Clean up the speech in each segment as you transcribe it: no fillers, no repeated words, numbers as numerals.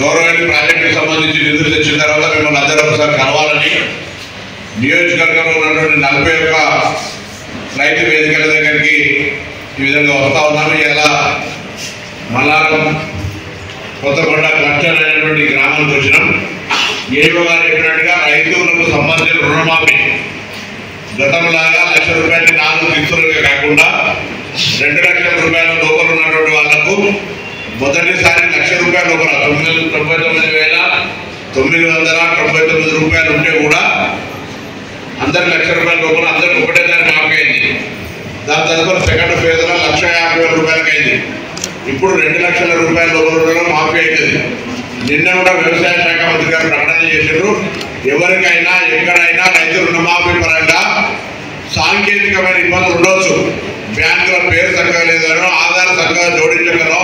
గౌరవైన ప్రాజెక్టుకి సంబంధించి నిధులు తెచ్చిన తర్వాత మిమ్మల్ని అందరూ ఒకసారి కలవాలని నియోజకవర్గంలో ఉన్నటువంటి 41 రైతు వేదికల దగ్గరికి ఈ విధంగా వస్తూ ఉన్నాము. ఇలా మల్లారం కొత్తకొండ క్లస్టర్ అనేటువంటి గ్రామానికి వచ్చినాం. ఏవో గారు చెప్పినట్టుగా రైతులకు సంబంధించిన రుణమాఫీ గతంలాగా ₹1,00,000 4 కిస్తులుగా కాకుండా 2 లక్షల రూపాయల లోపల ఉన్నటువంటి వాళ్లకు మొదటిసారి ₹1,00,000 లోపల 99,999 రూపాయలు ఉంటే కూడా అందరు ₹1,00,000 లోపల అందరికి ఒకటేసారి మాఫీ అయింది. దాని తదుపరి సెకండ్ ఫేజ్లో ₹1,50,000 అయింది. ఇప్పుడు ₹2,00,000 లోపల మాఫీ అవుతుంది. నిన్న కూడా వ్యవసాయ శాఖ మంత్రి గారు ప్రకటన చేశారు. ఎవరికైనా ఎక్కడైనా రైతు రుణమాఫీ పరంగా సాంకేతికమైన ఇబ్బందులు ఉండవచ్చు. బ్యాంకుల పేరు చక్కగా లేదనో, ఆధార్ చక్కగా జోడించగలనో,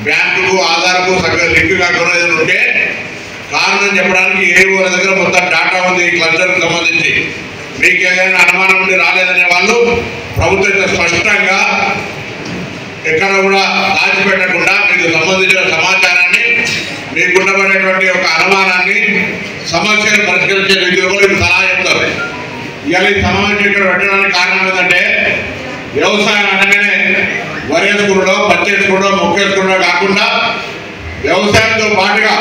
బ్యాంకుకు ఆధార్కు చక్కగా లింక్ కాకుండా ఏదైనా ఉంటే కారణం చెప్పడానికి ఏవో దగ్గర మొత్తం డాటా ఉంది. ఈ క్లస్టర్కి సంబంధించి మీకు ఏదైనా అనుమానం ఉండి రాలేదనే వాళ్ళు ప్రభుత్వం స్పష్టంగా ఎక్కడ కూడా దాచిపెట్టకుండా మీకు సంబంధించిన సమాచారాన్ని, మీకు ఉండబడేటువంటి ఒక అనుమానాన్ని సమస్యను పరిష్కరించే రీతిలో కూడా మీకు సలహా చెప్తారు. ఇవాళ ఈ సమావేశం ఇక్కడ పెట్టడానికి కారణం ఏంటంటే వ్యవసాయం అనగానే వరి వేసుకున్నాడో, పత్తి వేసుకున్నాడో, మొక్క వేసుకున్నాడో కాకుండా వ్యవసాయంతో పాటుగా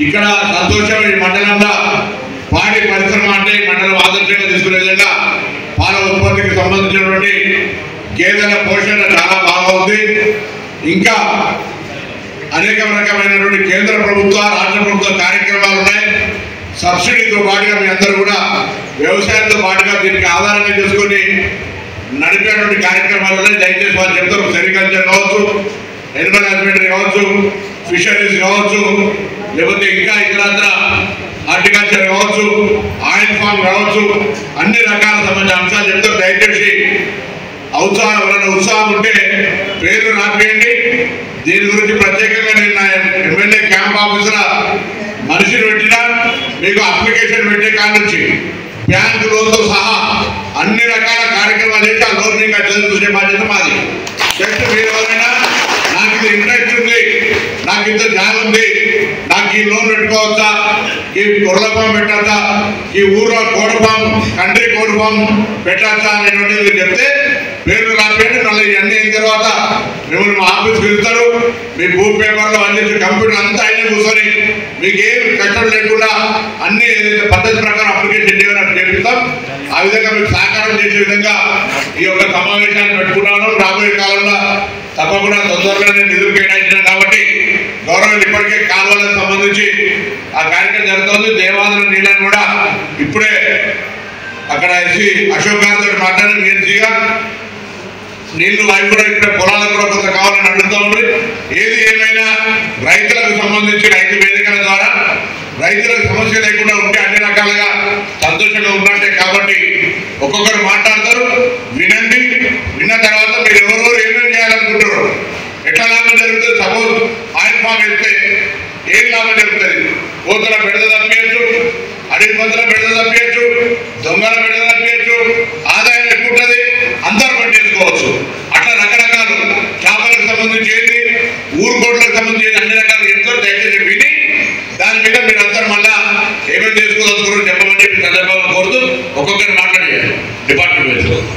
ఇక్కడ సంతోషం ఈ మండలంలో పాడి పరిశ్రమ అంటే ఈ మండలం ఆదర్శంగా తీసుకునే విధంగా పాల ఉత్పత్తికి సంబంధించినటువంటి గేదెల పోషణ చాలా బాగా ఉంది. ఇంకా అనేక రకమైనటువంటి కేంద్ర ప్రభుత్వ, రాష్ట్ర ప్రభుత్వ కార్యక్రమాలు ఉన్నాయి. సబ్సిడీతో పాటుగా మీ అందరూ కూడా వ్యవసాయంతో పాటుగా దీనికి ఆధారంగా చేసుకొని నడిపేటువంటి కార్యక్రమాలు ఉన్నాయి. దయచేసి వాళ్ళు చెప్తారు. సెరికల్చర్ కావచ్చు, ఎనిమల్ హస్బెండరీ కావచ్చు, ఫిషరీస్ కావచ్చు, లేకపోతే ఇంకా ఇతరత్ర హార్టికల్చర్ కావచ్చు, ఆయిల్ ఫామ్ కావచ్చు, అన్ని రకాల సంబంధించిన అంశాలు చెప్తారు. దయచేసి ఉత్సాహం ఉంటే పేర్లు రాపియండి. దీని గురించి ప్రత్యేకంగా నేను నా ఎమ్మెల్యే క్యాంప్ ఆఫీసర్ మనిషిని పెట్టినా మీకు అప్లికేషన్ పెట్టే కాడ నుంచి బ్యాంకు లోన్తో సహా అన్ని రకాల కార్యక్రమాలు చేసి ఆ లోన్ మీకు చూసే బాధ్యత మాది. జస్ట్ మీరు ఎవరైనా నాకు ఇది ఇంట్రెస్ట్ ఉంది, నాకు ఇంత జాబ్ ఉంది, నాకు ఈ లోన్ పెట్టుకోవచ్చా, ఈ గొర్రెల ఫామ్ పెట్టచ్చా, ఈ ఊర్లో కోడి ఫామ్, కంట్రీ కోడి ఫామ్ పెట్టచ్చా అనేటువంటిది మీరు చెప్తే పేర్లు రాపేయండి. మళ్ళీ ఇవన్నీ అయిన తర్వాత మిమ్మల్ని మా ఆఫీస్కి వెళ్తారు. మీ బుక్ పేపర్లో అందించి కంప్యూటర్ అంతా అయినా కూర్చొని మీకు ఏం కష్టం లేకుండా అన్ని ఏదైతే పద్ధతి ప్రకారం అప్లికేషన్ చేయాలని చేపిస్తాం. ఆ విధంగా మీకు సహకారం చేసే విధంగా ఈ యొక్క సమావేశాన్ని పెట్టుకున్నాను. రాబోయే కాలంలో తప్పకుండా తొందరగానే నిధులు కేటాయించినాం కాబట్టి గౌరవం ఇప్పటికే కాలువలకు సంబంధించి ఆ కార్యక్రమం జరుగుతుంది. దేవాదుల నీళ్ళని కూడా ఇప్పుడే అక్కడ అశోక్ గారితో మాట్లాడి ఏజీగా నీళ్లు అవి కూడా ఇక్కడ పొలాలకు కూడా కొంత కావాలని అడుగుతూ ఉంది. ఏది ఏమైనా రైతులకు సంబంధించి రైతు వేదికల ద్వారా రైతులకు సమస్య లేకుండా ఉంటే అన్ని రకాలుగా సంతోషంగా ఉన్నట్టే. కాబట్టి ఒక్కొక్కరు మాట్లాడతారు, వినండి. విన్న తర్వాత మీరు ఎవరెవరు ఏమేమి చేయాలనుకుంటారు, ఎట్లా లాభం జరుగుతుంది. సపోజ్ ఆయిల్ ఫామ్ వేస్తే ఏం లాభం జరుగుతుంది? కోతుల బెడద తప్పించచ్చు, అడవి పందుల బెడద తప్పించచ్చు, దొంగల బెడద తప్పించచ్చు, ఆదాయం ఎక్కువ ఉంటుంది, అందరూ పని చేసుకోవచ్చు. అట్లా రకరకాలు చేపలకు సంబంధించి ఏంటి, ఊరుకోట్లకు సంబంధించి అన్ని రకాలు ఎంతో దయచేసి విని దాని మీద మీరు అందరూ మళ్ళా ఏమేమి చేసుకోదలుచుకున్నారో చెప్పమని చెప్పి సందర్భంగా కోరుతూ ఒక్కొక్కరు మాట్లాడే డిపార్ట్మెంట్ వేసుకోవచ్చు.